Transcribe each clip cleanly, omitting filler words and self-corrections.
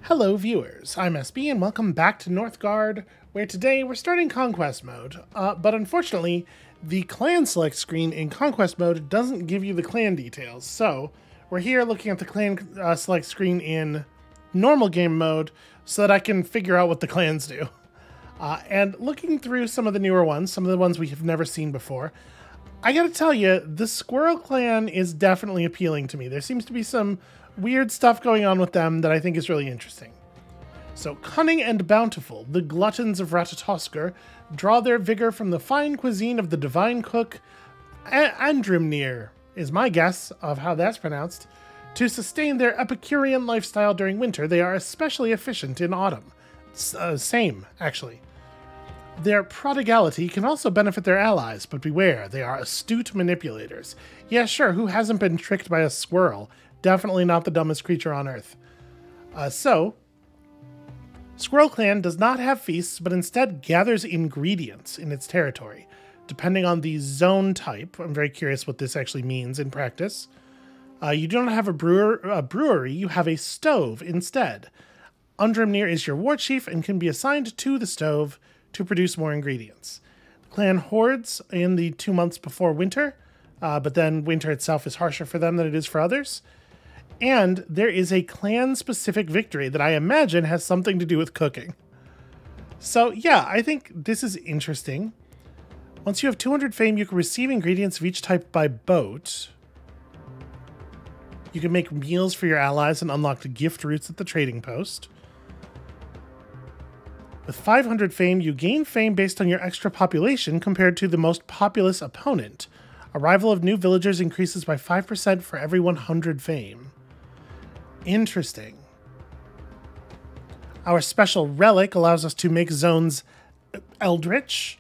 Hello viewers, I'm SB and welcome back to Northgard, where today we're starting Conquest mode, but unfortunately the clan select screen in Conquest mode doesn't give you the clan details, so we're here looking at the clan select screen in normal game mode so that I can figure out what the clans do. And looking through some of the newer ones, some of the ones we have never seen before, I gotta tell you, the Squirrel Clan is definitely appealing to me. There seems to be some weird stuff going on with them that I think is really interesting. So, cunning and bountiful, the gluttons of Ratatouille draw their vigor from the fine cuisine of the divine cook Andrimnir, is my guess of how that's pronounced. To sustain their Epicurean lifestyle during winter, they are especially efficient in autumn. Same, actually. Their prodigality can also benefit their allies, but beware, they are astute manipulators. Yeah, sure, who hasn't been tricked by a squirrel? Definitely not the dumbest creature on Earth. Squirrel Clan does not have feasts, but instead gathers ingredients in its territory. Depending on the zone type, I'm very curious what this actually means in practice. You don't have a brewery, you have a stove instead. Undrimnir is your war chief and can be assigned to the stove to produce more ingredients. The clan hoards in the 2 months before winter, but then winter itself is harsher for them than it is for others. And there is a clan-specific victory that I imagine has something to do with cooking. So yeah, I think this is interesting. Once you have 200 fame, you can receive ingredients of each type by boat. You can make meals for your allies and unlock the gift routes at the trading post. With 500 fame, you gain fame based on your extra population compared to the most populous opponent. Arrival of new villagers increases by 5% for every 100 fame. Interesting. Our special relic allows us to make zones eldritch.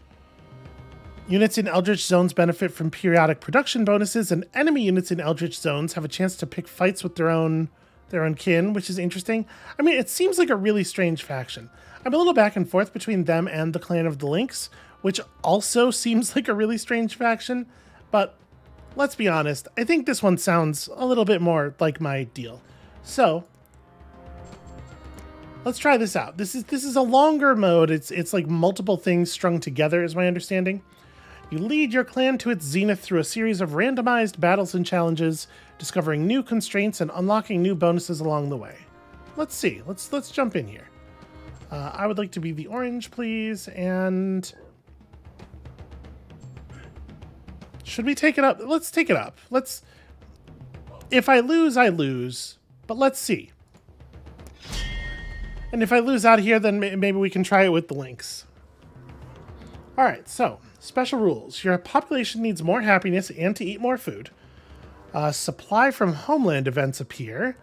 Units in eldritch zones benefit from periodic production bonuses, and enemy units in eldritch zones have a chance to pick fights with their own kin, which is interesting. I mean, it seems like a really strange faction. I'm a little back and forth between them and the Clan of the Lynx, which also seems like a really strange faction, but let's be honest, I think this one sounds a little bit more like my deal. So, let's try this out. This is a longer mode. It's like multiple things strung together, is my understanding. You lead your clan to its zenith through a series of randomized battles and challenges, discovering new constraints and unlocking new bonuses along the way. Let's see. Let's jump in here. I would like to be the orange, please, and should we take it up? Let's take it up. If I lose, I lose. But let's see. And if I lose out here, then maybe we can try it with the Lynx. Alright, so, special rules. Your population needs more happiness and to eat more food. Supply from homeland events appear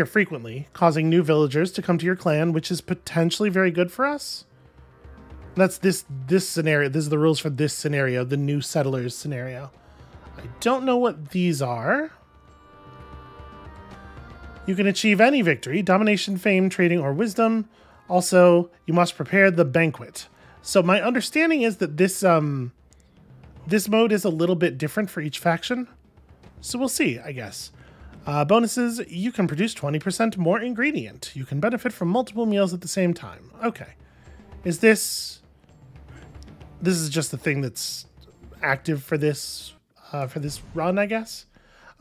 frequently, causing new villagers to come to your clan, which is potentially very good for us. That's this scenario. This is the rules for this scenario, the new settlers scenario. I don't know what these are. You can achieve any victory, domination, fame, trading, or wisdom. Also, you must prepare the banquet. So my understanding is that this mode is a little bit different for each faction. So we'll see, I guess. Bonuses, you can produce 20% more ingredient. You can benefit from multiple meals at the same time. Okay. Is this is just the thing that's active for this run, I guess?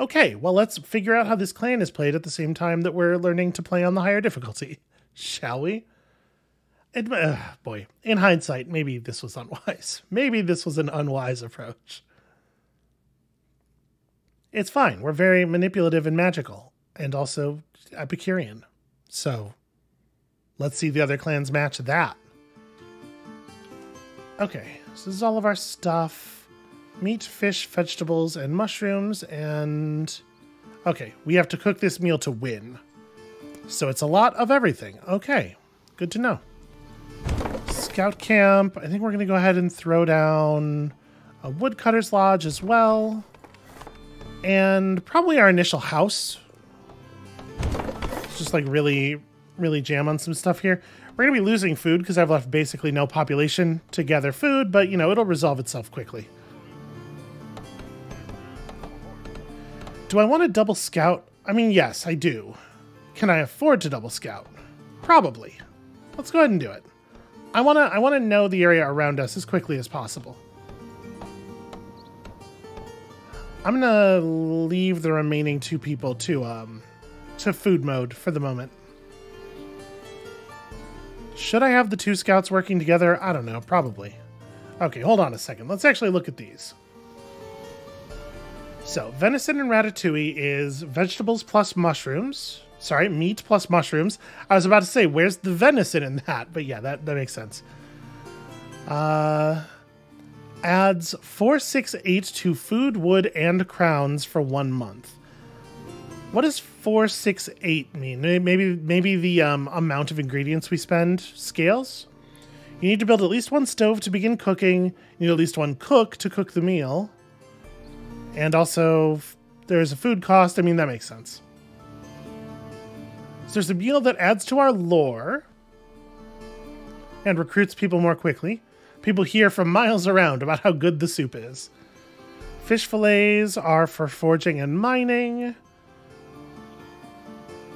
Okay, well, let's figure out how this clan is played at the same time that we're learning to play on the higher difficulty. Shall we? Boy, in hindsight, maybe this was unwise. Maybe this was an unwise approach. It's fine. We're very manipulative and magical, and also Epicurean. So, let's see the other clans match that. Okay, so this is all of our stuff. Meat, fish, vegetables, and mushrooms, and... Okay, we have to cook this meal to win. So it's a lot of everything. Okay, good to know. Scout camp. I think we're going to go ahead and throw down a woodcutter's lodge as well. And probably our initial house. Let's just like really jam on some stuff here. We're going to be losing food because I've left basically no population to gather food, but you know, it'll resolve itself quickly. Do I want to double scout? I mean, yes, I do. Can I afford to double scout? Probably. Let's go ahead and do it. I wanna know the area around us as quickly as possible. I'm gonna leave the remaining 2 people to food mode for the moment. Should I have the 2 scouts working together? I don't know, probably. Okay, hold on a second. Let's actually look at these. So, Venison and Ratatouille is vegetables plus mushrooms. Sorry, meat plus mushrooms. I was about to say, where's the venison in that? But yeah, that makes sense. Adds 468 to food, wood, and crowns for 1 month. What does 468 mean? Maybe the amount of ingredients we spend scales? You need to build at least 1 stove to begin cooking. You need at least 1 cook to cook the meal. And also, there's a food cost. I mean, that makes sense. So there's a meal that adds to our lore and recruits people more quickly. People hear from miles around about how good the soup is. Fish fillets are for foraging and mining.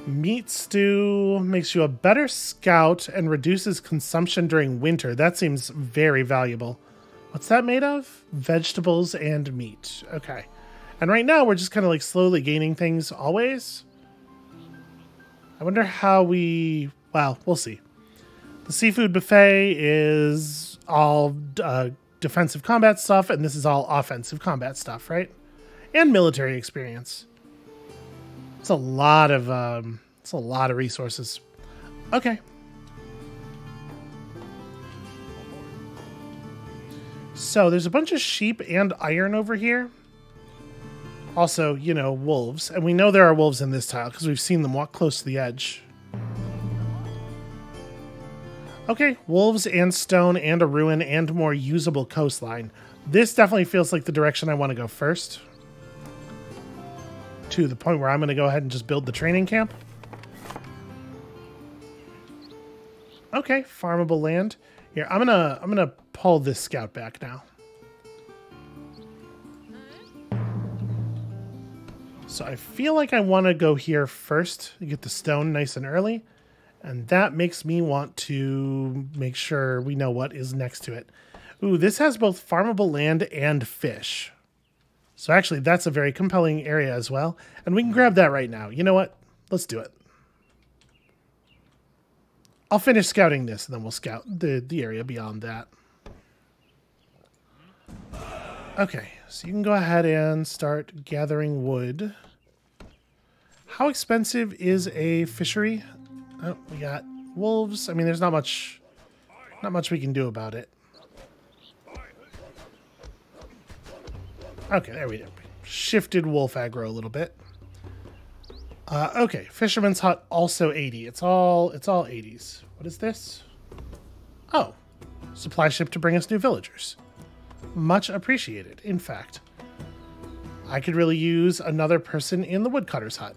Meat stew makes you a better scout and reduces consumption during winter. That seems very valuable. What's that made of? Vegetables and meat. Okay. And right now we're just kind of like slowly gaining things always. I wonder how we... Well, we'll see. The seafood buffet is all defensive combat stuff, and this is all offensive combat stuff, right? And military experience. It's a lot of resources. Okay. So there's a bunch of sheep and iron over here. Also, you know, wolves. And we know there are wolves in this tile because we've seen them walk close to the edge. Okay, wolves and stone and a ruin and more usable coastline. This definitely feels like the direction I want to go first. To the point where I'm going to go ahead and just build the training camp. Okay, farmable land. Here, I'm gonna pull this scout back now. So I feel like I want to go here first to get the stone nice and early. And that makes me want to make sure we know what is next to it. Ooh, this has both farmable land and fish. So actually, that's a very compelling area as well. And we can grab that right now. You know what? Let's do it. I'll finish scouting this, and then we'll scout the area beyond that. Okay, so you can go ahead and start gathering wood. How expensive is a fishery? Oh, we got wolves. I mean, there's not much we can do about it. Okay, there we go. Shifted wolf aggro a little bit. Okay, Fisherman's Hut also 80. It's all 80s. What is this? Oh, supply ship to bring us new villagers. Much appreciated. In fact, I could really use another person in the woodcutter's hut.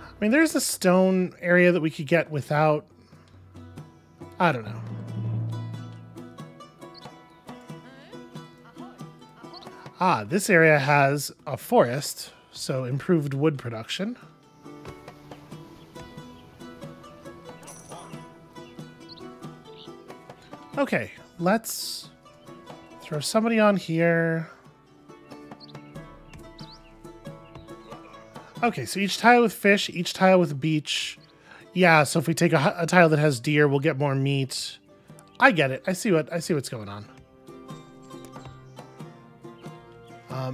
I mean, there's a stone area that we could get without... I don't know. Ah, this area has a forest, so improved wood production. Okay, let's throw somebody on here. Okay, so each tile with fish, each tile with beach. Yeah, so if we take a tile that has deer, we'll get more meat. I get it. I see what's going on.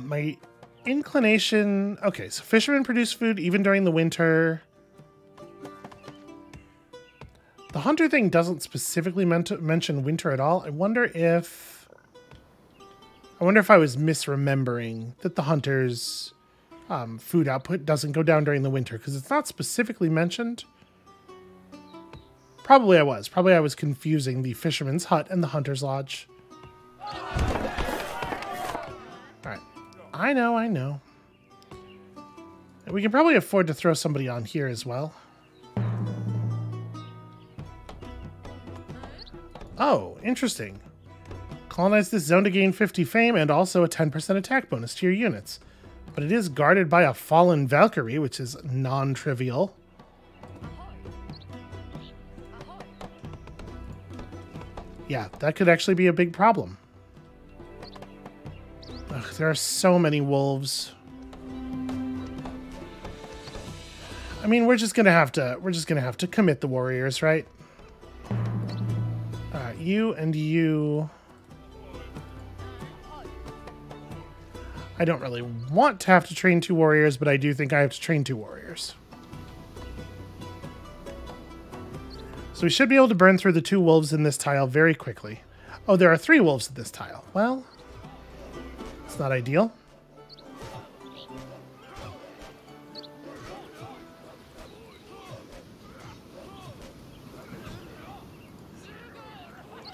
My inclination... Okay, so fishermen produce food even during the winter. The hunter thing doesn't specifically mention winter at all. I wonder if I was misremembering that the hunter's food output doesn't go down during the winter, because it's not specifically mentioned. Probably I was. Probably I was confusing the fisherman's hut and the hunter's lodge. Alright. I know. We can probably afford to throw somebody on here as well. Oh, interesting. Colonize this zone to gain 50 fame and also a 10% attack bonus to your units. But it is guarded by a fallen Valkyrie, which is non-trivial. Yeah, that could actually be a big problem. Ugh, there are so many wolves. I mean, we're just gonna have to commit the warriors, right? You and you. I don't really want to have to train 2 warriors, but I do think I have to train 2 warriors. So we should be able to burn through the 2 wolves in this tile very quickly. Oh, there are 3 wolves in this tile. Well, it's not ideal.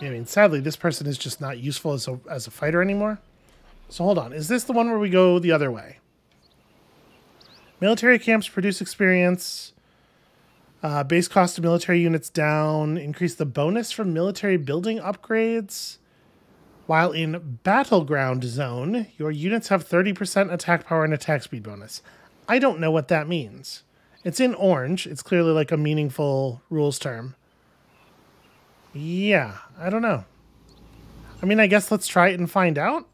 I mean, sadly, this person is just not useful as a fighter anymore. So hold on. Is this the one where we go the other way? Military camps produce experience. Base cost of military units down. Increase the bonus from military building upgrades. While in Battleground Zone, your units have 30% attack power and attack speed bonus. I don't know what that means. It's in orange. It's clearly like a meaningful rules term. Yeah, I don't know. I mean, I guess let's try it and find out.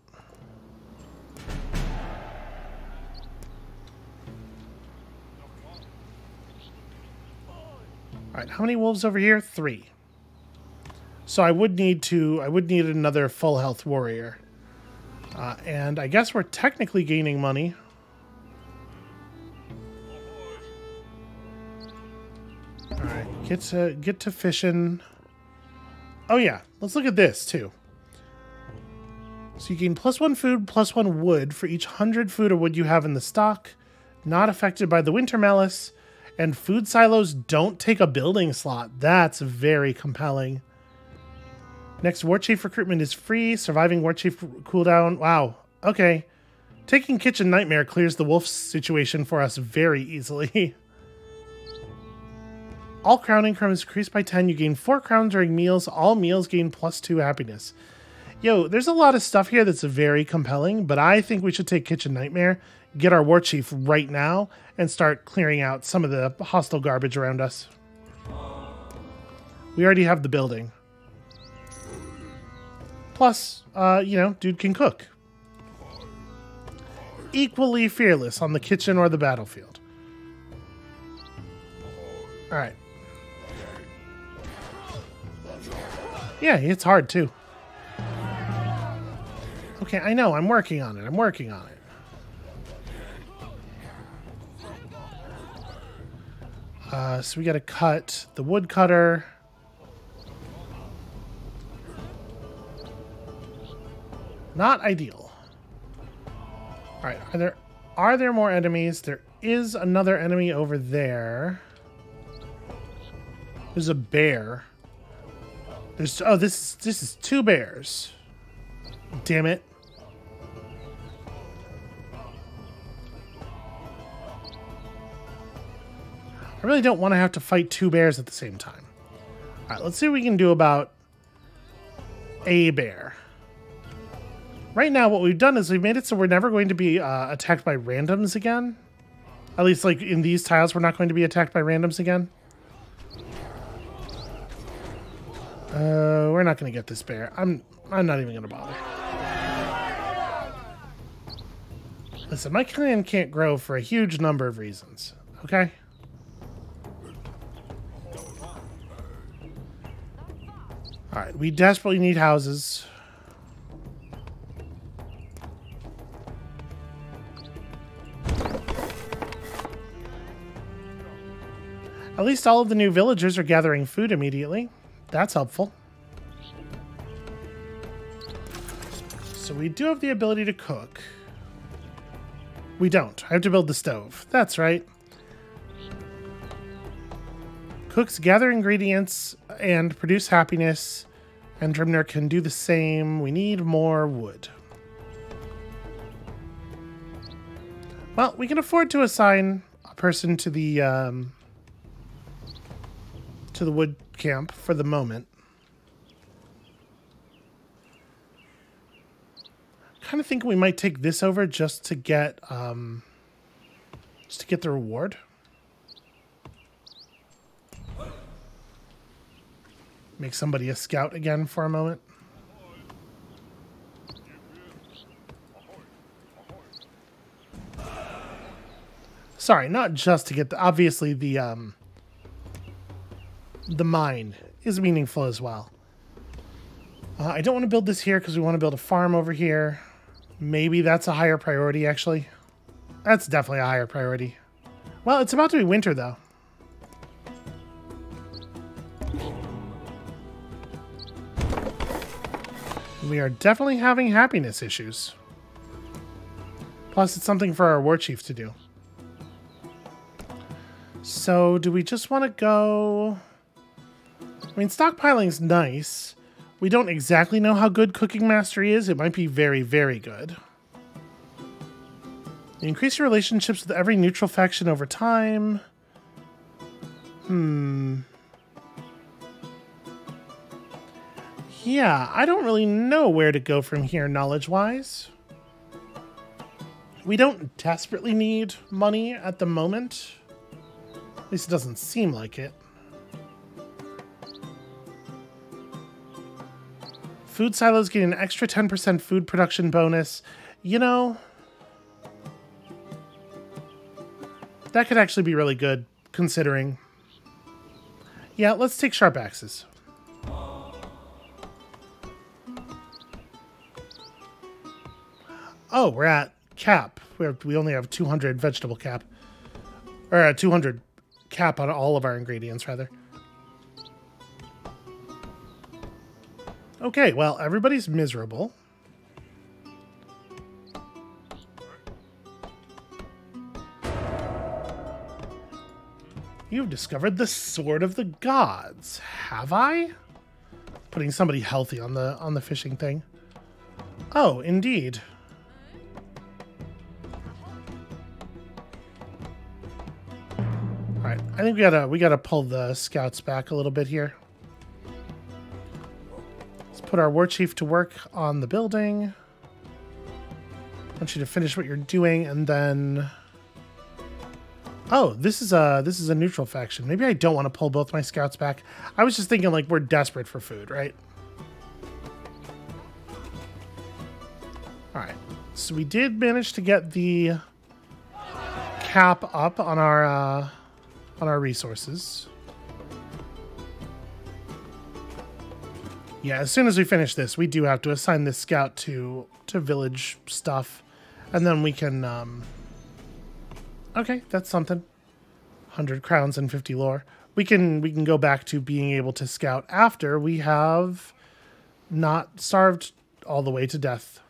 Alright, how many wolves over here? 3. So I would need another full health warrior. And I guess we're technically gaining money. Alright, get to fishing. Oh yeah, let's look at this too. So you gain +1 food, +1 wood for each 100 food or wood you have in the stock. Not affected by the winter malice. And food silos don't take a building slot. That's very compelling. Next, War Chief recruitment is free. Surviving War Chief cooldown. Wow. Okay. Taking Kitchen Nightmare clears the wolf situation for us very easily. All crown income is increased by 10. You gain 4 crowns during meals. All meals gain +2 happiness. Yo, there's a lot of stuff here that's very compelling, but I think we should take Kitchen Nightmare, get our War Chief right now, and start clearing out some of the hostile garbage around us. We already have the building. Plus, you know, dude can cook. Equally fearless on the kitchen or the battlefield. Alright. Yeah, it's hard too. Okay, I know, I'm working on it. I'm working on it. So we gotta cut the woodcutter. Not ideal. Alright, are there more enemies? There is another enemy over there. There's a bear. This is 2 bears. Damn it. I really don't want to have to fight 2 bears at the same time. Alright, let's see what we can do about a bear. Right now, what we've done is we've made it so we're never going to be attacked by randoms again. At least, like, in these tiles, we're not going to be attacked by randoms again. We're not going to get this bear. I'm not even going to bother. Listen, my clan can't grow for a huge number of reasons, okay? Alright, we desperately need houses. At least all of the new villagers are gathering food immediately. That's helpful. So we do have the ability to cook. We don't. I have to build the stove. That's right. Cooks gather ingredients and produce happiness. And Drimner can do the same. We need more wood. Well, we can afford to assign a person to the wood camp for the moment. kind of think we might take this over just to get the reward. Make somebody a scout again for a moment. Sorry, not just to get the, obviously the mine is meaningful as well. I don't want to build this here because we want to build a farm over here. Maybe that's a higher priority, actually. That's definitely a higher priority. Well, it's about to be winter, though. We are definitely having happiness issues. Plus, it's something for our war chief to do. So, do we just want to go... I mean, stockpiling's nice. We don't exactly know how good cooking mastery is. It might be very, very good. You increase your relationships with every neutral faction over time. Yeah, I don't really know where to go from here knowledge-wise. We don't desperately need money at the moment. At least it doesn't seem like it. Food silos get an extra 10% food production bonus. You know, that could actually be really good, considering. Yeah, let's take sharp axes. Oh, we're at cap. We only have 200 vegetable cap. Or 200 cap on all of our ingredients, rather. Okay, well, everybody's miserable. You've discovered the Sword of the Gods. Have I? Putting somebody healthy on the fishing thing. Oh, indeed. Alright, I think we gotta pull the scouts back a little bit here. Let's put our war chief to work on the building. I want you to finish what you're doing, and then... Oh, this is a neutral faction. Maybe I don't want to pull both my scouts back. I was just thinking, like, we're desperate for food, right? Alright, so we did manage to get the cap up on our resources. Yeah, as soon as we finish this, we do have to assign this scout to village stuff, and then we can okay, that's something. 100 crowns and 50 lore. We can go back to being able to scout after we have not starved all the way to death.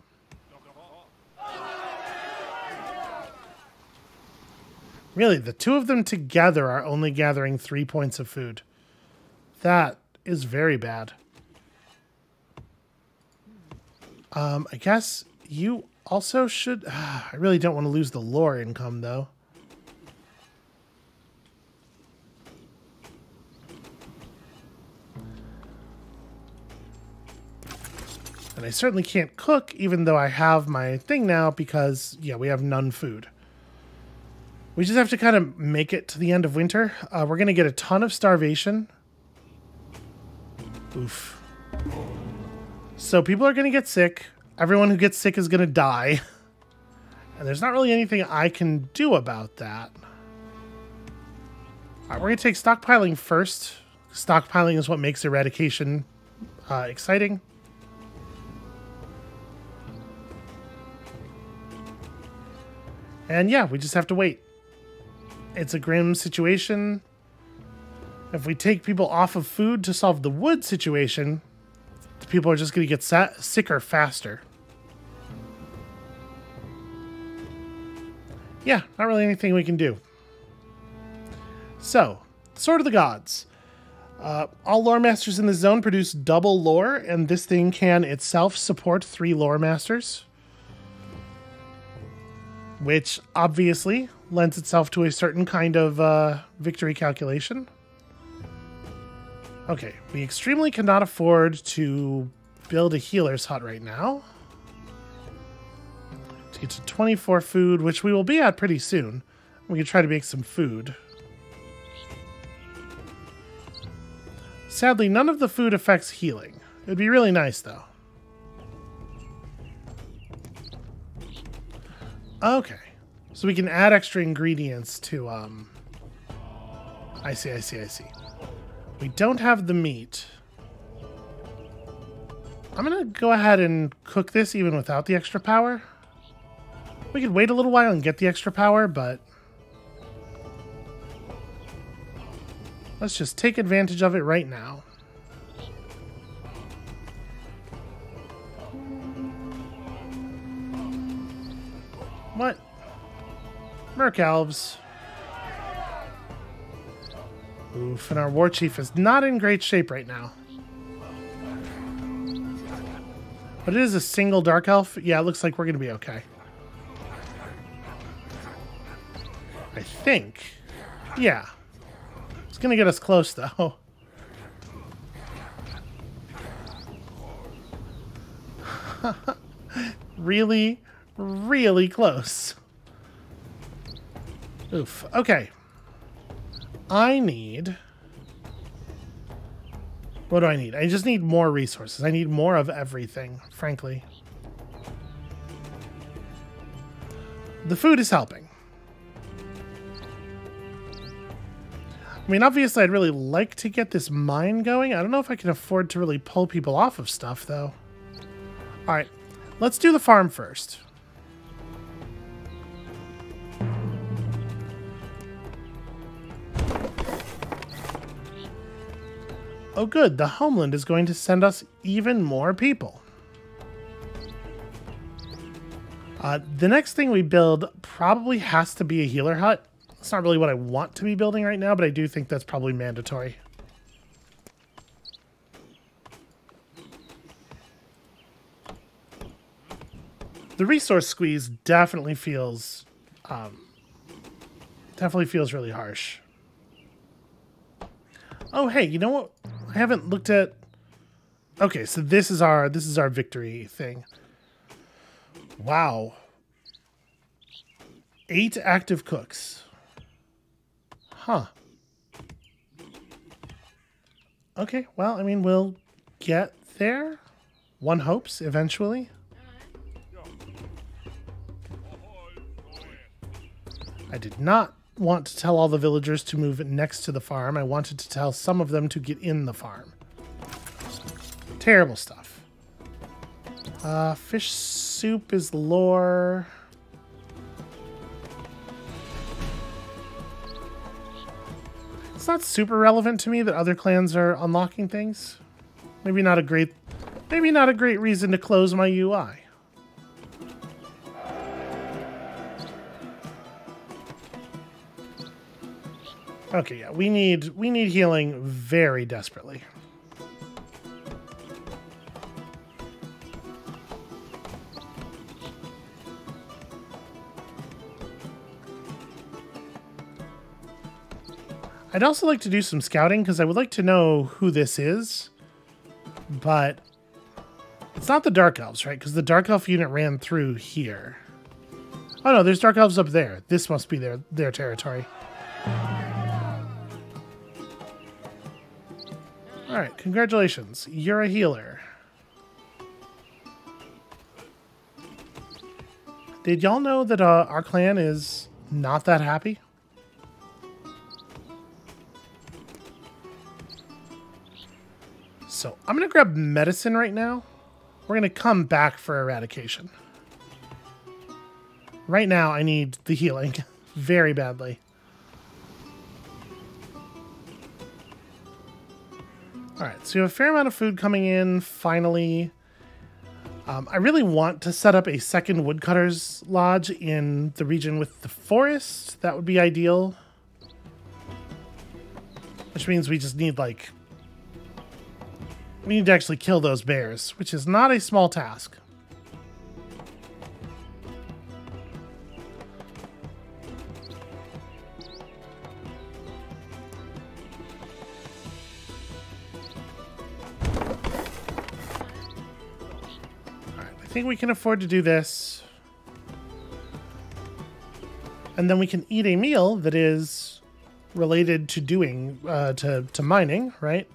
Really, the two of them together are only gathering 3 points of food. That is very bad. I guess you also should... I really don't want to lose the lore income, though. And I certainly can't cook, even though I have my thing now, because, yeah, we have none food. We just have to kind of make it to the end of winter. We're going to get a ton of starvation. Oof. So people are going to get sick. Everyone who gets sick is going to die. And there's not really anything I can do about that. All right, we're going to take stockpiling first. Stockpiling is what makes eradication exciting. And yeah, we just have to wait. It's a grim situation. If we take people off of food to solve the wood situation, people are just going to get sicker faster. Yeah, not really anything we can do. So, Sword of the Gods. All lore masters in the zone produce double lore, and this thing can itself support 3 lore masters. Which obviously lends itself to a certain kind of victory calculation. Okay, we extremely cannot afford to build a healer's hut right now. to get to 24 food, which we will be at pretty soon. We can try to make some food. Sadly, none of the food affects healing. It would be really nice, though. Okay. So we can add extra ingredients to, I see. We don't have the meat. I'm gonna go ahead and cook this even without the extra power. We could wait a little while and get the extra power, but let's just take advantage of it right now. What? Merc elves. Oof, and our war chief is not in great shape right now. But it is a single dark elf. Yeah, it looks like we're going to be okay. I think. Yeah. It's going to get us close, though. Really, really close. Oof. Okay. I need... What do I need? I just need more resources. I need more of everything, frankly. The food is helping. I mean, obviously, I'd really like to get this mine going. I don't know if I can afford to really pull people off of stuff, though. All right. Let's do the farm first. Oh good, the homeland is going to send us even more people. The next thing we build probably has to be a healer hut. It's not really what I want to be building right now, but I do think that's probably mandatory. The resource squeeze definitely feels really harsh. Oh hey, you know what? I haven't looked at... Okay, so this is our victory thing. Wow. 8 active cooks. Huh. Okay, well, I mean, we'll get there. One hopes, eventually. I did not want to tell all the villagers to move next to the farm. I wanted to tell some of them to get in the farm. Terrible stuff. Fish soup is lore. It's not super relevant to me that other clans are unlocking things. Maybe not a great reason to close my UI. Okay, yeah, we need healing very desperately. I'd also like to do some scouting because I would like to know who this is, but it's not the Dark Elves, right? Because the Dark Elf unit ran through here. Oh no, there's Dark Elves up there. This must be their territory. Alright, congratulations. You're a healer. Did y'all know that our clan is not that happy? So, I'm going to grab medicine right now. We're going to come back for eradication. Right now, I need the healing very badly. Alright, so you have a fair amount of food coming in, finally. I really want to set up a second woodcutter's lodge in the region with the forest. That would be ideal. Which means we just need, like... We need to actually kill those bears, which is not a small task. I think we can afford to do this. And then we can eat a meal that is related to doing, to mining, right?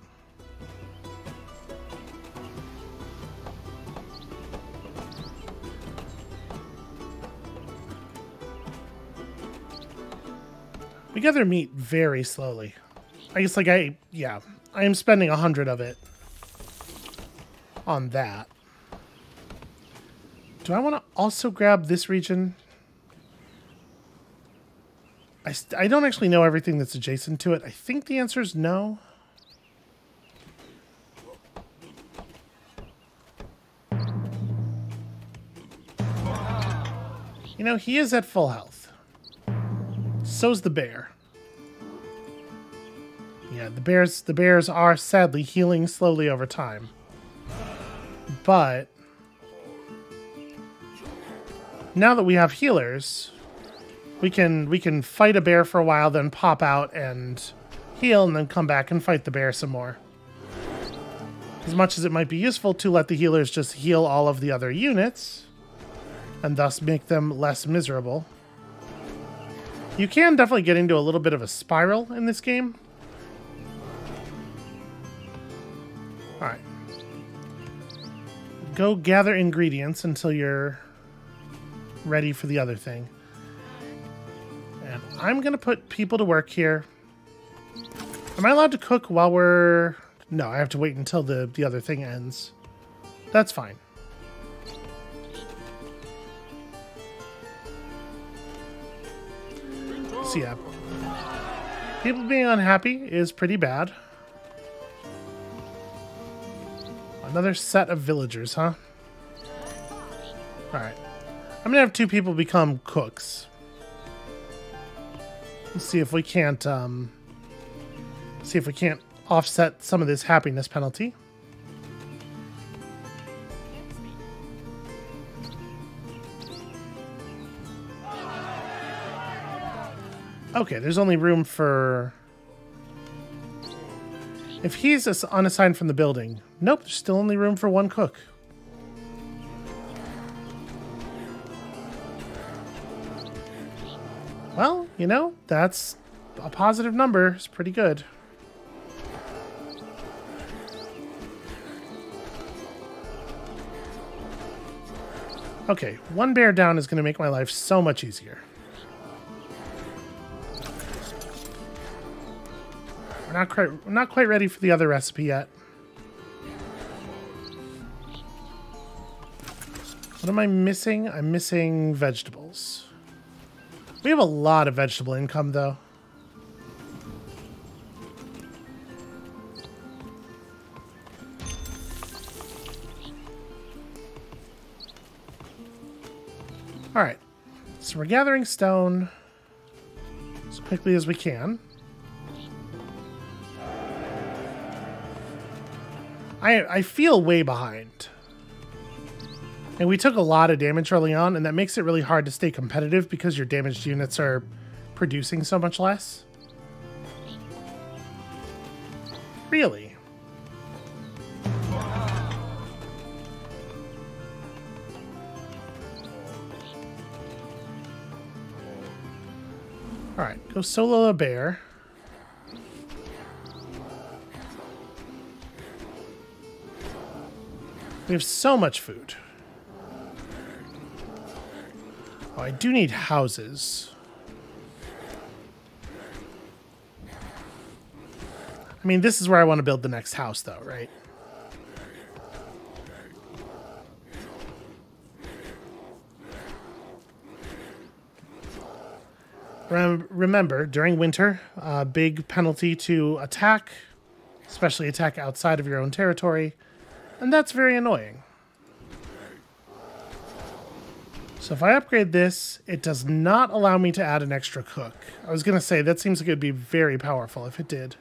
We gather meat very slowly. I guess, like, I am spending 100 of it on that. Do I want to also grab this region? I don't actually know everything that's adjacent to it. I think the answer is no. You know, he is at full health. So's the bear. Yeah, the bears are sadly healing slowly over time. But now that we have healers, we can fight a bear for a while, then pop out and heal, and then come back and fight the bear some more. As much as it might be useful to let the healers just heal all of the other units, and thus make them less miserable, you can definitely get into a little bit of a spiral in this game. Alright. Go gather ingredients until you're ready for the other thing. And I'm going to put people to work here. Am I allowed to cook while we're... No, I have to wait until the other thing ends. That's fine. So yeah, people being unhappy is pretty bad. Another set of villagers, huh? Alright. I'm gonna have 2 people become cooks. Let's see if we can't offset some of this happiness penalty. Okay, there's only room for... If he's unassigned from the building... Nope, there's still only room for 1 cook. Well, you know, that's a positive number. It's pretty good. Okay, 1 bear down is going to make my life so much easier. We're not quite ready for the other recipe yet. What am I missing? I'm missing vegetables. We have a lot of vegetable income, though. Alright. So we're gathering stone as quickly as we can. I feel way behind. And we took a lot of damage early on, and that makes it really hard to stay competitive because your damaged units are producing so much less. Really? Alright, go solo a bear. We have so much food. Oh, I do need houses. I mean, this is where I want to build the next house, though, right? Remember, during winter, big penalty to attack, especially attack outside of your own territory. And that's very annoying. So if I upgrade this, it does not allow me to add an extra cook. I was going to say, that seems like it would be very powerful if it did.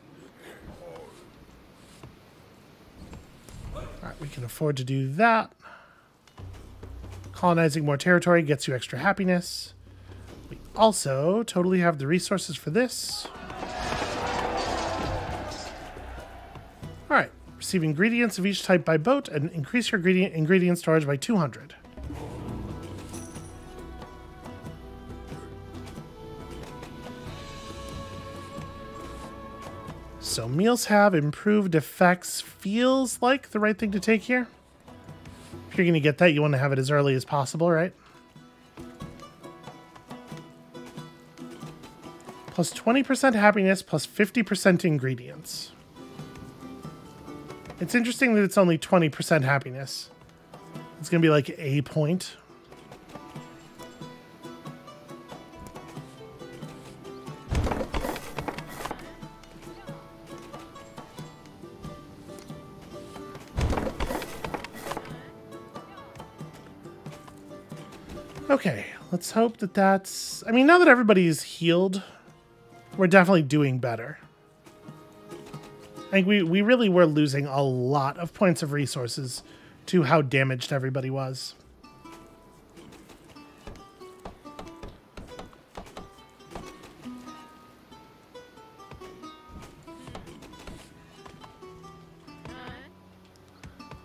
Alright, we can afford to do that. Colonizing more territory gets you extra happiness. We also totally have the resources for this. Alright. Receive ingredients of each type by boat and increase your ingredient storage by 200. So meals have improved effects. Feels like the right thing to take here. If you're going to get that, you want to have it as early as possible, right? Plus 20% happiness, plus 50% ingredients. It's interesting that it's only 20% happiness. It's going to be like a point. Okay, let's hope that that's... I mean, now that everybody's healed, we're definitely doing better. I think we really were losing a lot of points of resources to how damaged everybody was.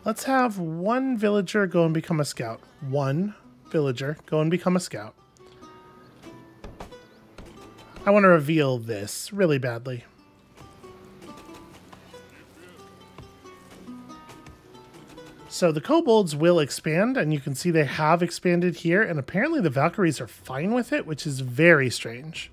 Let's have one villager go and become a scout. One villager go and become a scout. I want to reveal this really badly. So the kobolds will expand, and you can see they have expanded here, and apparently the Valkyries are fine with it, which is very strange.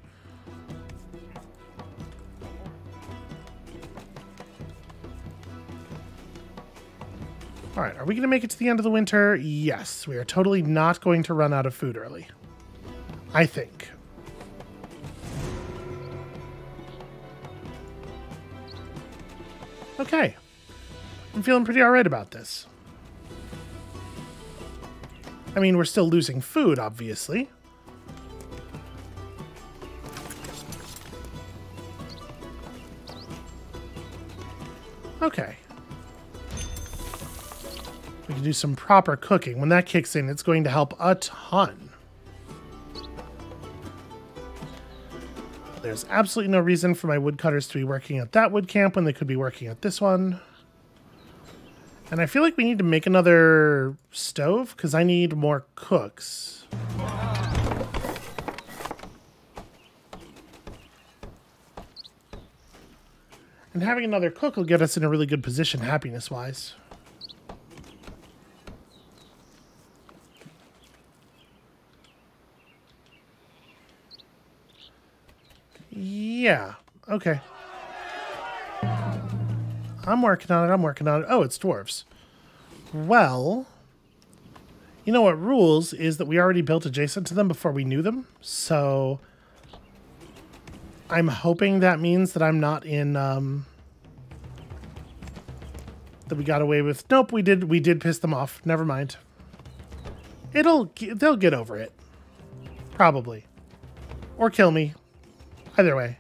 All right, are we going to make it to the end of the winter? Yes, we are totally not going to run out of food early. I think. Okay. I'm feeling pretty alright about this. I mean, we're still losing food, obviously. Okay. We can do some proper cooking. When that kicks in, it's going to help a ton. There's absolutely no reason for my woodcutters to be working at that wood camp when they could be working at this one. And I feel like we need to make another stove because I need more cooks. And having another cook will get us in a really good position happiness-wise. Yeah, okay. I'm working on it, I'm working on it. Oh, it's dwarves. Well, you know what rules is that we already built adjacent to them before we knew them, so I'm hoping that means that I'm not in, that we got away with... Nope, we did piss them off. Never mind. They'll get over it. Probably. Or kill me. Either way.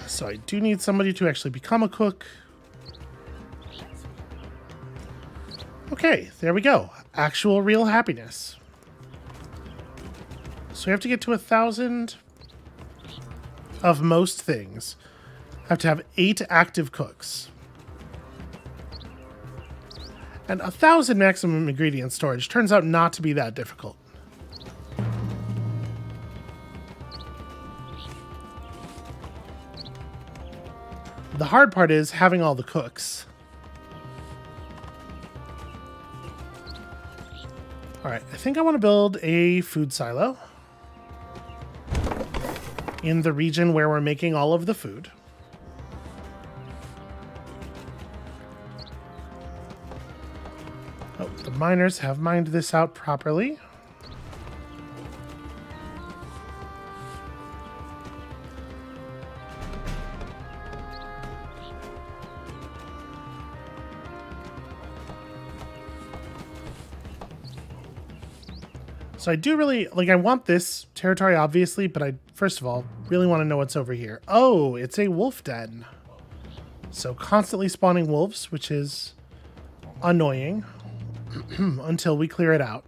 So I do need somebody to actually become a cook. Okay, there we go. Actual real happiness. So we have to get to 1,000 of most things. Have to have 8 active cooks. And 1,000 maximum ingredient storage turns out not to be that difficult. The hard part is having all the cooks. Alright, I think I want to build a food silo in the region where we're making all of the food. Oh, the miners have mined this out properly. So I do really, like, I want this territory, obviously, but I, first of all, really want to know what's over here. Oh, it's a wolf den. So constantly spawning wolves, which is annoying until we clear it out.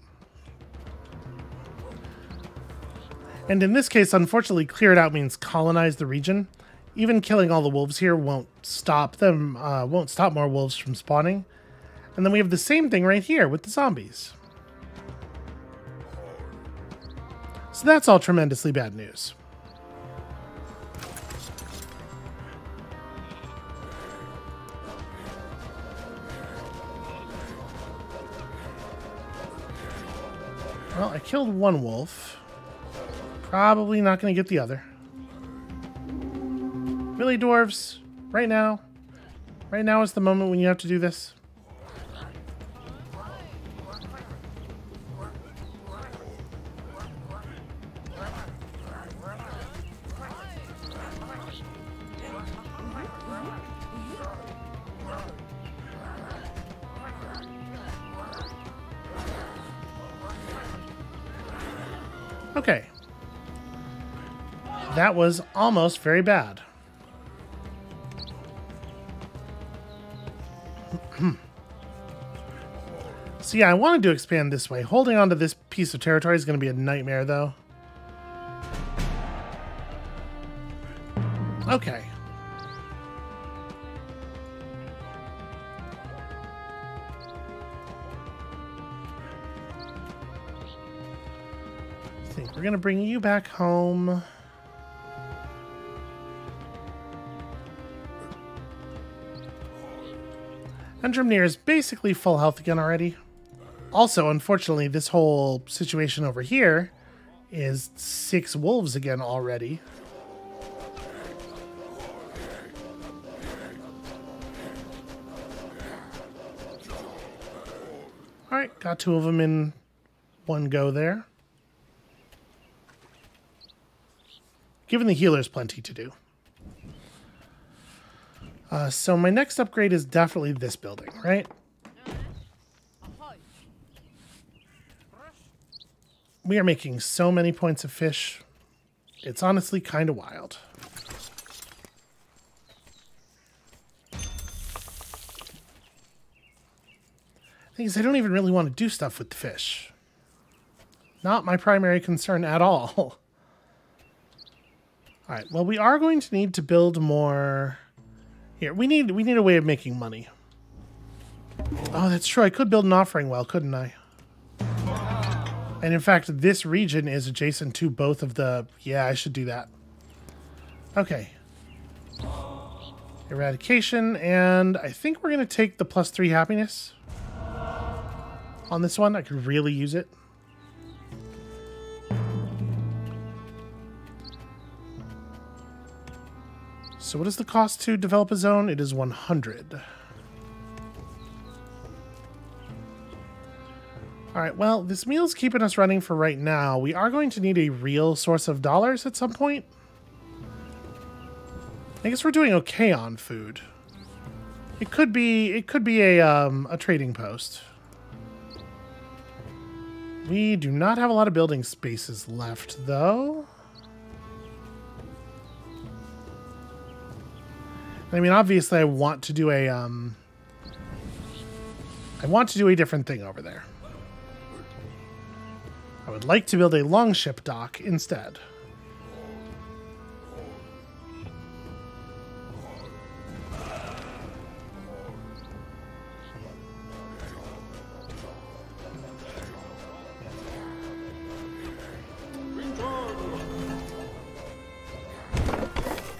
And in this case, unfortunately, clear it out means colonize the region. Even killing all the wolves here won't stop them, won't stop more wolves from spawning. And then we have the same thing right here with the zombies. So that's all tremendously bad news. Well, I killed one wolf. Probably not going to get the other. Really, dwarves? Right now? Right now is the moment when you have to do this? Okay. That was almost very bad. So yeah, I wanted to expand this way. Holding on to this piece of territory is going to be a nightmare, though. Okay. I think we're going to bring you back home. And Drimnir is basically full health again already. Also, unfortunately, this whole situation over here is 6 wolves again already. Alright, got 2 of them in one go there. Giving the healers plenty to do. So my next upgrade is definitely this building, right? We are making so many points of fish. It's honestly kind of wild. Thing is, I don't even really want to do stuff with the fish. Not my primary concern at all. Alright, well, we are going to need to build more... Here, we need a way of making money. Oh, that's true. I could build an offering well, couldn't I? And in fact, this region is adjacent to both of the... Yeah, I should do that. Okay. Eradication, and I think we're going to take the +3 happiness on this one. I could really use it. So what is the cost to develop a zone? It is 100. Alright, well, this meal's keeping us running for right now. We are going to need a real source of dollars at some point. I guess we're doing okay on food. It could be a trading post. We do not have a lot of building spaces left, though. I mean, obviously, I want to do a different thing over there. I would like to build a longship dock instead.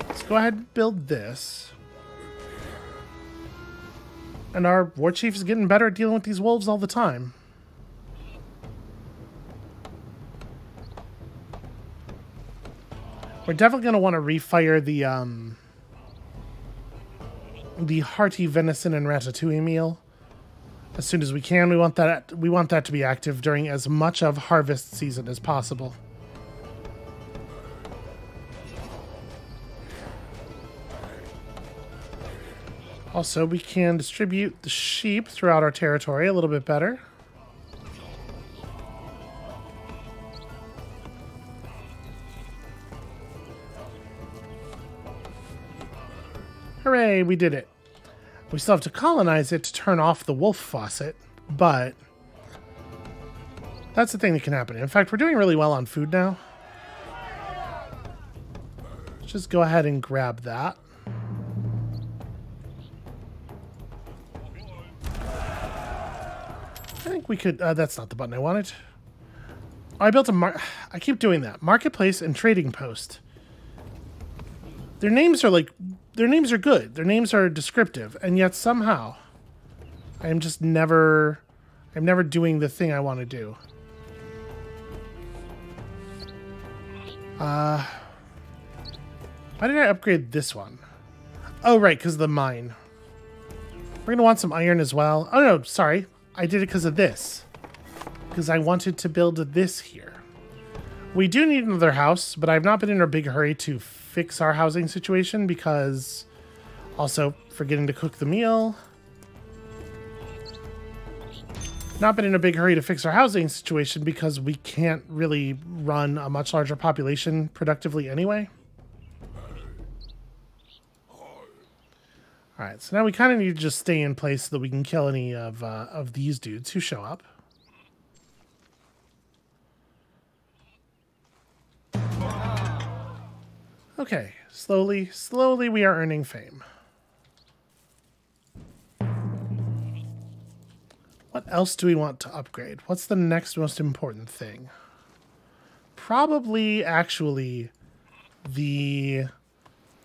Let's go ahead and build this. And our war chief is getting better at dealing with these wolves all the time. We're definitely going to want to refire the hearty venison and ratatouille meal as soon as we can. We want that to be active during as much of harvest season as possible. Also, we can distribute the sheep throughout our territory a little bit better. Hooray, we did it. We still have to colonize it to turn off the wolf faucet, but that's the thing that can happen. In fact, we're doing really well on food now. Let's just go ahead and grab that. I think we could... that's not the button I wanted. Oh, I built a... I keep doing that. Marketplace and trading post. Their names are like... Their names are good. Their names are descriptive. And yet somehow... I am just never... I'm never doing the thing I want to do. Why did I upgrade this one? Oh, right, because of the mine. We're going to want some iron as well. Oh, no, sorry. I did it because of this. Because I wanted to build this here. We do need another house, but I've not been in a big hurry to fix our housing situation because also forgetting to cook the meal. Not been in a big hurry to fix our housing situation because we can't really run a much larger population productively anyway. Alright, so now we kind of need to just stay in place so that we can kill any of these dudes who show up. Okay, slowly we are earning fame. What else do we want to upgrade? What's the next most important thing? Probably, actually, the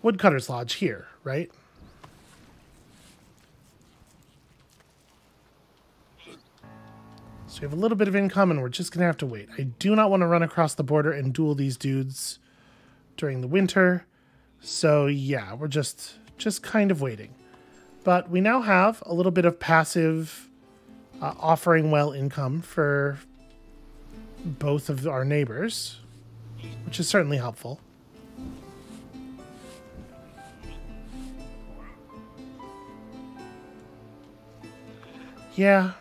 Woodcutter's Lodge here, right? So we have a little bit of income, and we're just going to have to wait. I do not want to run across the border and duel these dudes during the winter. So, yeah, we're just kind of waiting. But we now have a little bit of passive offering well income for both of our neighbors, which is certainly helpful. Yeah.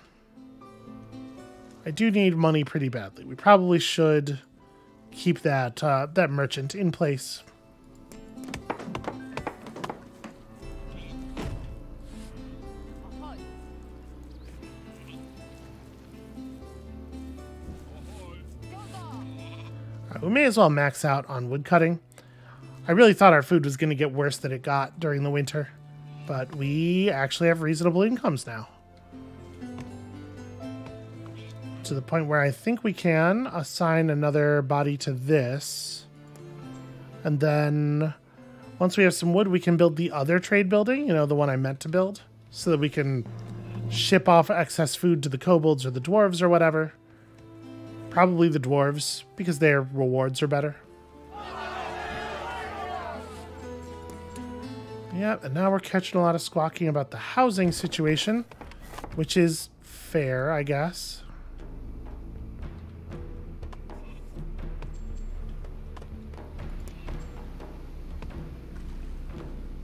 I do need money pretty badly. We probably should keep that that merchant in place. We may as well max out on wood cutting. I really thought our food was going to get worse than it got during the winter, but we actually have reasonable incomes now. To the point where I think we can assign another body to this. And then once we have some wood, we can build the other trade building, you know, the one I meant to build, so that we can ship off excess food to the kobolds or the dwarves or whatever. Probably the dwarves, because their rewards are better. Yep, and now we're catching a lot of squawking about the housing situation, which is fair, I guess.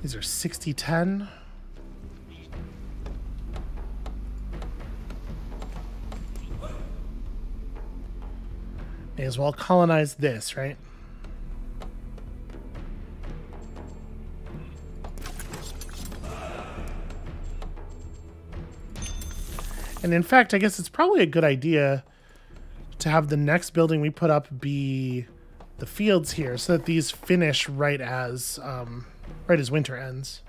These are 60-10. May as well colonize this, right? And in fact, I guess it's probably a good idea to have the next building we put up be the fields here, so that these finish right as winter ends.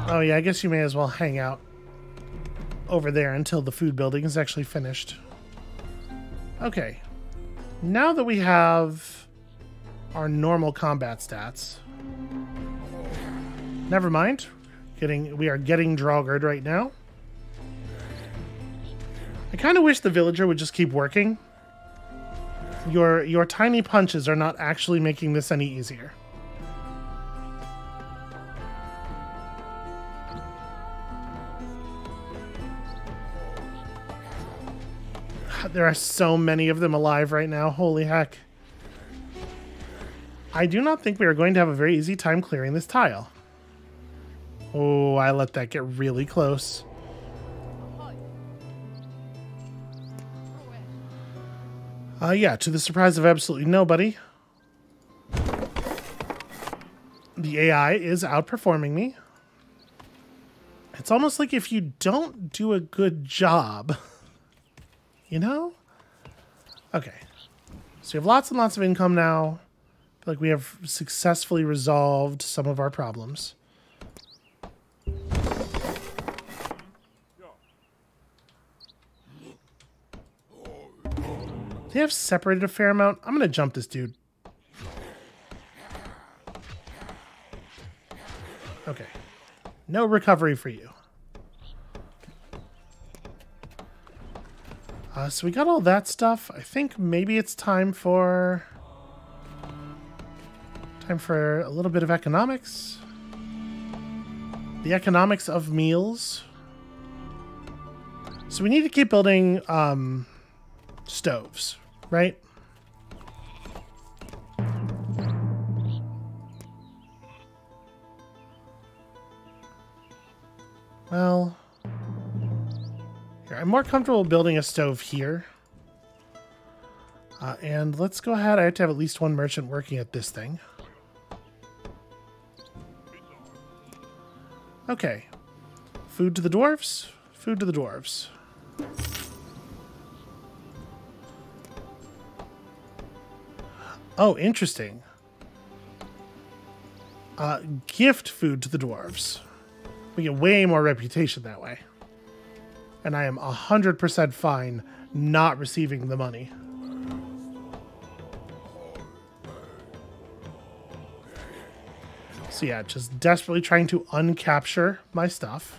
Oh yeah, I guess you may as well hang out over there until the food building is actually finished. Okay. Now that we have our normal combat stats. Never mind. We are getting Northgard right now. I kind of wish the villager would just keep working. Your tiny punches are not actually making this any easier. There are so many of them alive right now. Holy heck. I do not think we are going to have a very easy time clearing this tile. Oh, I let that get really close. Yeah, to the surprise of absolutely nobody, the AI is outperforming me. It's almost like if you don't do a good job, you know? Okay. So we have lots and lots of income now. I feel like we have successfully resolved some of our problems. They have separated a fair amount. I'm going to jump this dude. Okay. No recovery for you. So we got all that stuff. I think maybe it's time for a little bit of economics. The economics of meals. So we need to keep building stoves, right? Well, here, I'm more comfortable building a stove here. And let's go ahead. I have to have at least one merchant working at this thing. Okay. Food to the dwarves. Food to the dwarves. Oh, interesting. Gift food to the dwarves. We get way more reputation that way. And I am 100% fine not receiving the money. So yeah, just desperately trying to uncapture my stuff.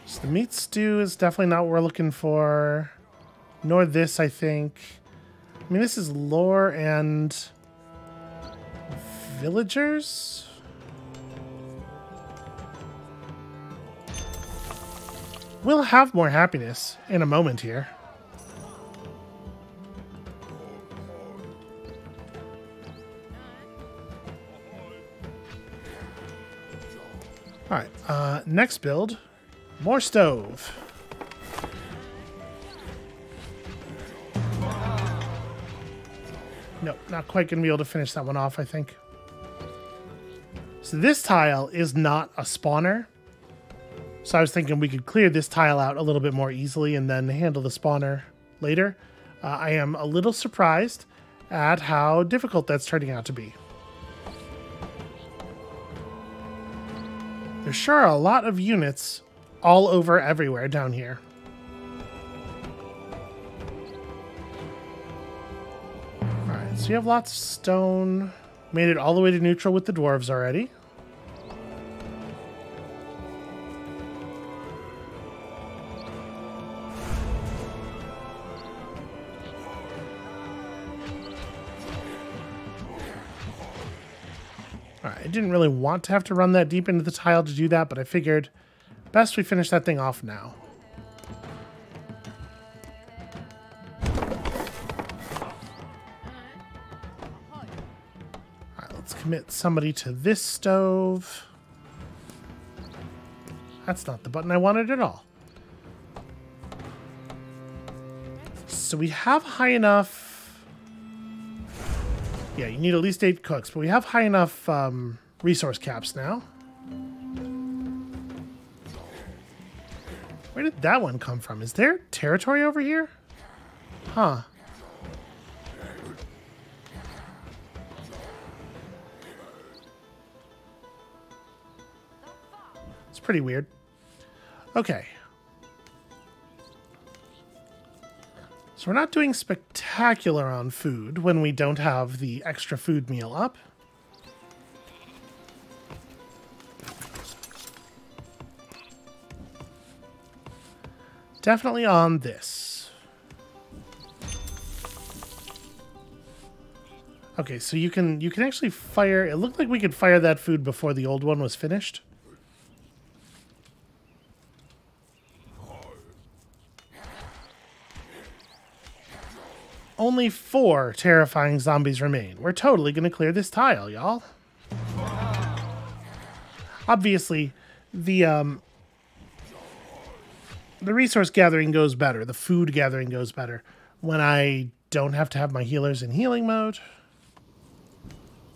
So the meat stew is definitely not what we're looking for. Nor this, I think. I mean, this is lore and villagers? We'll have more happiness in a moment here. Alright, next build. More stove. Nope, not quite going to be able to finish that one off, I think. So this tile is not a spawner. So I was thinking we could clear this tile out a little bit more easily and then handle the spawner later. I am a little surprised at how difficult that's turning out to be. There sure are a lot of units all over everywhere down here. Alright, so you have lots of stone. Made it all the way to neutral with the dwarves already. Alright, I didn't really want to have to run that deep into the tile to do that, but I figured best we finish that thing off now. Alright, let's commit somebody to this stove. That's not the button I wanted at all. So we have high enough... Yeah, you need at least 8 cooks, but we have high enough resource caps now. Where did that one come from? Is there territory over here? Huh. It's pretty weird. Okay. So we're not doing spectacular on food when we don't have the extra food meal up. Definitely on this. Okay, so you can actually fire... It looked like we could fire that food before the old one was finished. Only 4 terrifying zombies remain. We're totally going to clear this tile, y'all. Obviously, the resource gathering goes better. The food gathering goes better when I don't have to have my healers in healing mode.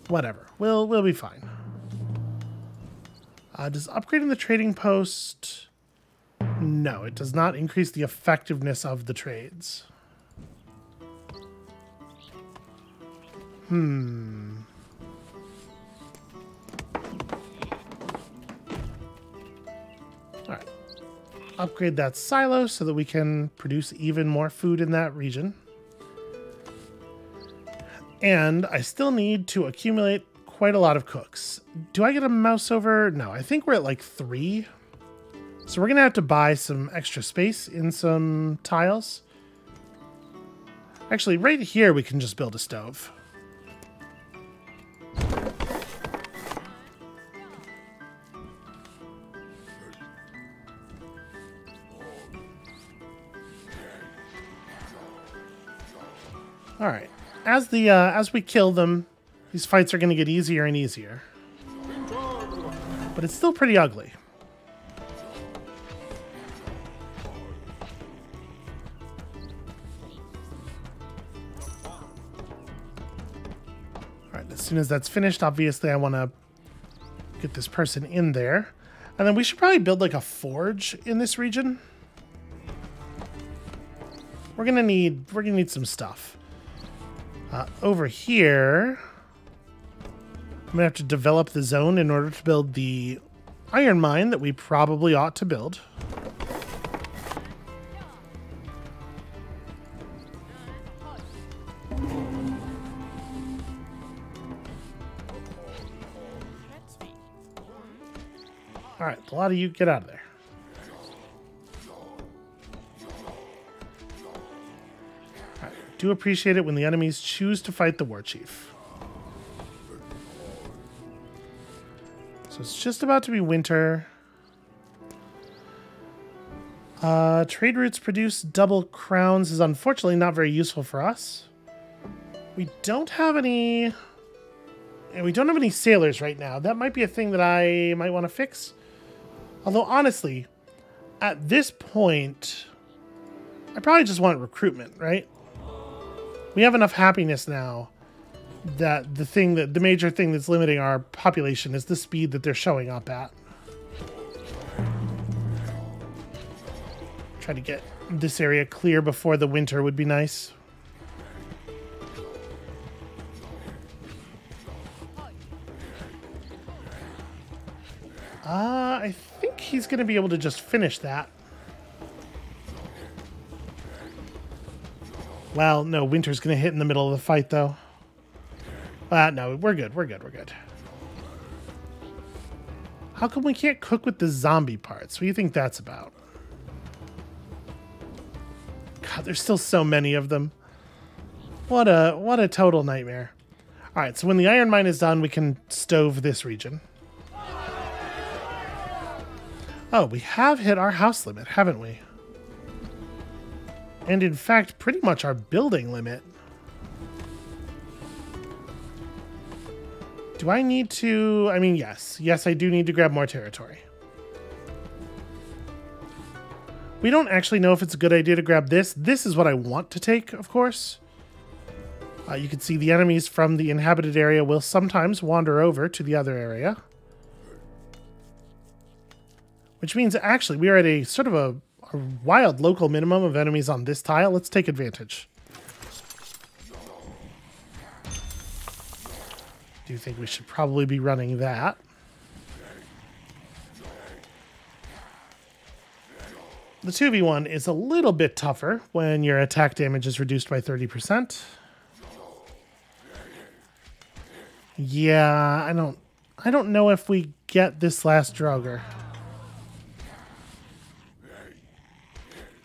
Whatever. We'll be fine. Does upgrading the trading post... No, it does not increase the effectiveness of the trades. Alright. Upgrade that silo so that we can produce even more food in that region. And I still need to accumulate quite a lot of cooks. Do I get a mouse over? No, I think we're at like 3. So we're going to have to buy some extra space in some tiles. Actually, right here we can just build a stove. All right. As we kill them, these fights are going to get easier and easier. But it's still pretty ugly. All right, as soon as that's finished, obviously I want to get this person in there. And then we should probably build like a forge in this region. We're gonna need some stuff. Over here, I'm gonna have to develop the zone in order to build the iron mine that we probably ought to build. All right, a lot of you get out of there. Do appreciate it when the enemies choose to fight the war chief. So it's just about to be winter. Trade routes produce double crowns is unfortunately not very useful for us. We don't have any sailors right now. That might be a thing that I might want to fix. Although honestly, at this point, I probably just want recruitment, right? We have enough happiness now that the major thing that's limiting our population is the speed that they're showing up at. Try to get this area clear before the winter would be nice. I think he's going to be able to just finish that. Well, no, winter's going to hit in the middle of the fight, though. No, we're good. We're good. How come we can't cook with the zombie parts? What do you think that's about? God, there's still so many of them. What a total nightmare. All right, so when the iron mine is done, we can stove this region. Oh, we have hit our house limit, haven't we? And in fact, pretty much our building limit. Do I need to... I mean, yes. Yes, I do need to grab more territory. We don't actually know if it's a good idea to grab this. This is what I want to take, of course. You can see the enemies from the inhabited area will sometimes wander over to the other area. Which means, actually, we are at a sort of a wild local minimum of enemies on this tile. Let's take advantage. Do you think we should probably be running that? The 2v1 is a little bit tougher when your attack damage is reduced by 30%. Yeah, I don't know if we get this last Draugr.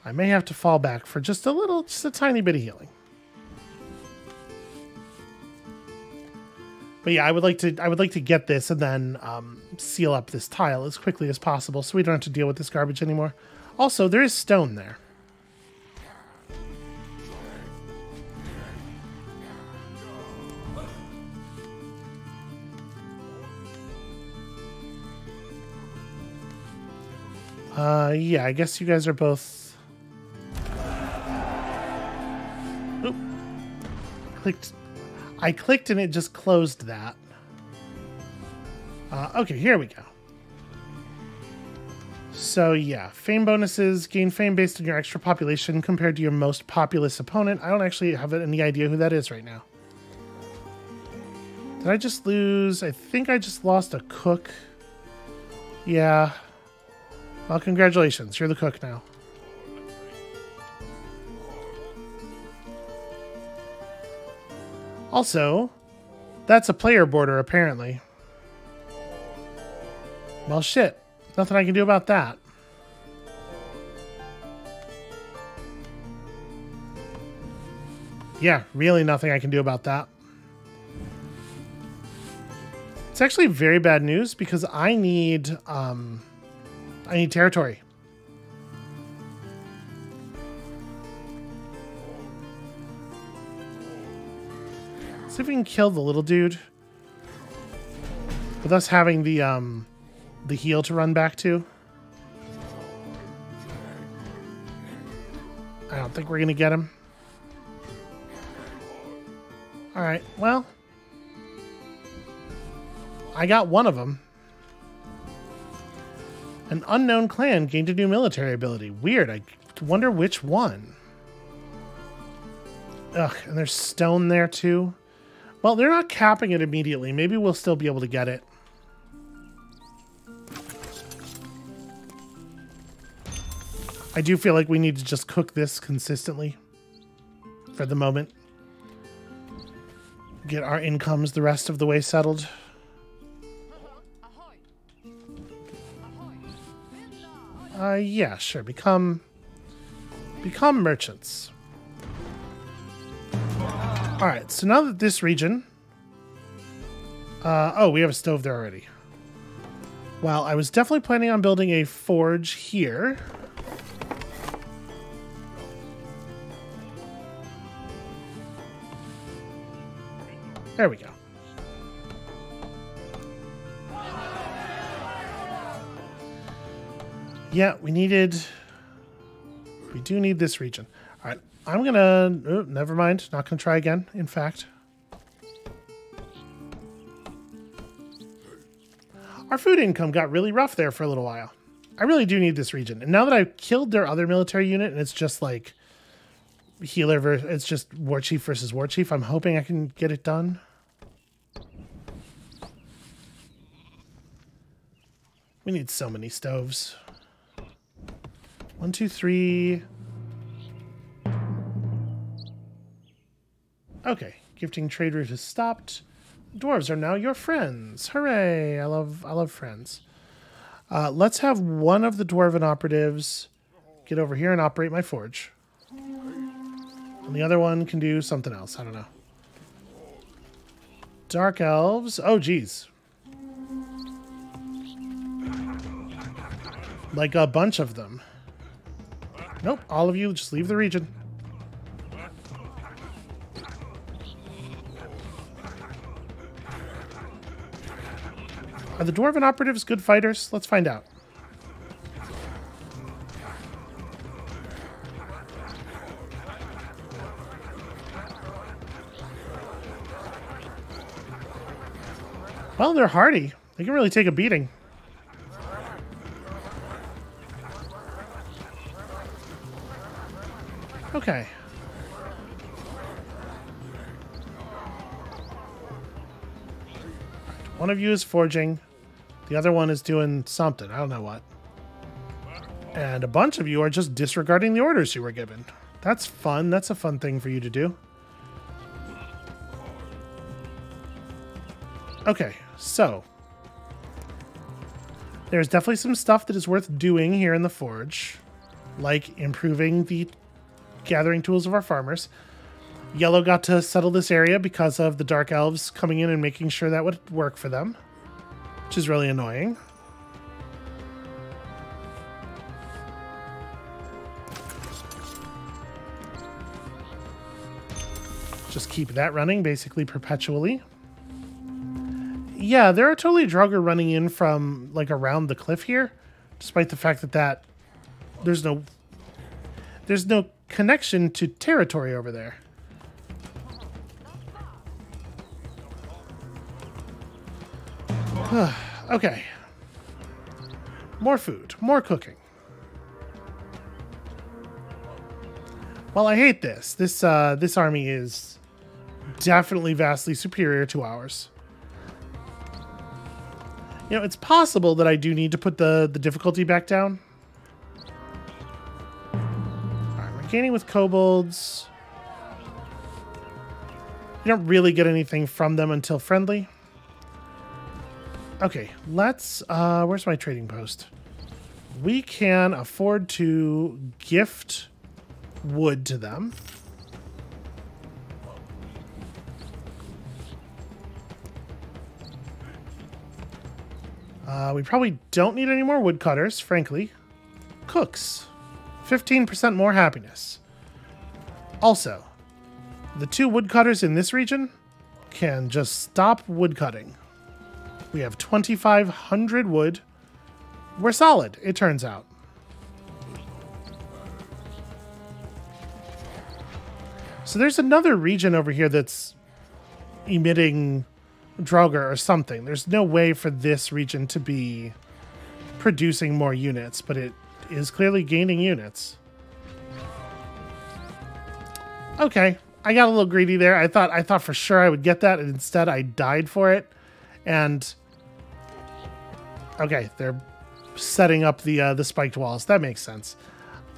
I may have to fall back for just a tiny bit of healing. But yeah, I would like to get this and then seal up this tile as quickly as possible so we don't have to deal with this garbage anymore. Also, there is stone there. Yeah, I guess you guys are both... Oop. I clicked and it just closed that. Okay, here we go. So yeah, fame bonuses. Gain fame based on your extra population compared to your most populous opponent. I don't actually have any idea who that is right now. Did I just lose? I think I just lost a cook. Yeah. Well, congratulations. You're the cook now. Also, That's a player border, apparently. Well, shit. Nothing I can do about that. Yeah, really nothing I can do about that. It's actually very bad news because I need territory. See if we can kill the little dude. With us having the heal to run back to. I don't think we're gonna get him. Alright, well. I got one of them. An unknown clan gained a new military ability. Weird, I wonder which one. Ugh, and there's stone there too. Well, they're not capping it immediately. Maybe we'll still be able to get it. I do feel like we need to just cook this consistently for the moment. Get our incomes the rest of the way settled. Yeah, sure. Become merchants. Alright, so now that this region... oh, we have a stove there already. Well, I was definitely planning on building a forge here. There we go. Yeah, we do need this region. All right, I'm gonna, oh, never mind. Not gonna try again, in fact. Our food income got really rough there for a little while. I really do need this region. And now that I've killed their other military unit and it's just like healer versus, it's just war chief versus war chief, I'm hoping I can get it done. We need so many stoves. 1, 2, 3. Okay, gifting trade route has stopped. Dwarves are now your friends. Hooray! I love friends. Let's have one of the dwarven operatives get over here and operate my forge. And the other one can do something else. I don't know. Dark elves. Oh, geez. Like a bunch of them. Nope, all of you just leave the region. Are the dwarven operatives good fighters? Let's find out. Well, they're hardy. They can really take a beating. Okay. One of you is forging. The other one is doing something. I don't know what. And a bunch of you are just disregarding the orders you were given. That's fun. That's a fun thing for you to do. Okay, so. There's definitely some stuff that is worth doing here in the forge. Like improving the gathering tools of our farmers. Yellow got to settle this area because of the dark elves coming in and making sure that would work for them, which is really annoying. Just keep that running basically perpetually. Yeah, there are totally Draugr running in from like around the cliff here, despite the fact that there's no connection to territory over there. Okay. More food, more cooking. Well, I hate this. This army is definitely vastly superior to ours. You know, it's possible that I do need to put the difficulty back down. Alright, we're gaining with kobolds. You don't really get anything from them until friendly. Okay, let's... where's my trading post? We can afford to gift wood to them. We probably don't need any more woodcutters, frankly. Cooks. 15% more happiness. Also, the 2 woodcutters in this region can just stop woodcutting. We have 2,500 wood. We're solid, it turns out. So there's another region over here that's emitting Draugr or something. There's no way for this region to be producing more units, but it is clearly gaining units. Okay, I got a little greedy there. I thought for sure I would get that, and instead I died for it. And okay, they're setting up the spiked walls. That makes sense.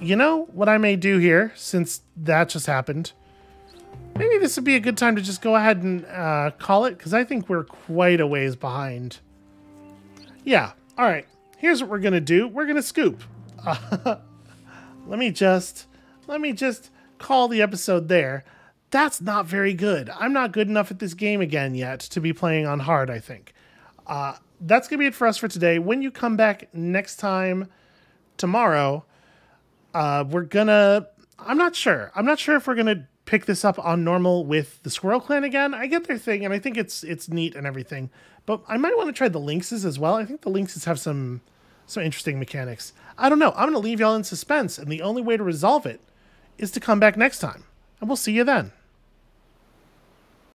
You know what I may do here, since that just happened? Maybe this would be a good time to just go ahead and call it, because I think we're quite a ways behind. Yeah, all right. Here's what we're going to do. We're going to scoop. Let me just call the episode there. That's not very good. I'm not good enough at this game again yet to be playing on hard, I think. That's going to be it for us for today. When you come back next time tomorrow, we're going to... I'm not sure if we're going to pick this up on normal with the Squirrel Clan again. I get their thing, and I think it's neat and everything. But I might want to try the Lynxes as well. I think the Lynxes have some interesting mechanics. I don't know. I'm going to leave y'all in suspense, and the only way to resolve it is to come back next time. And we'll see you then.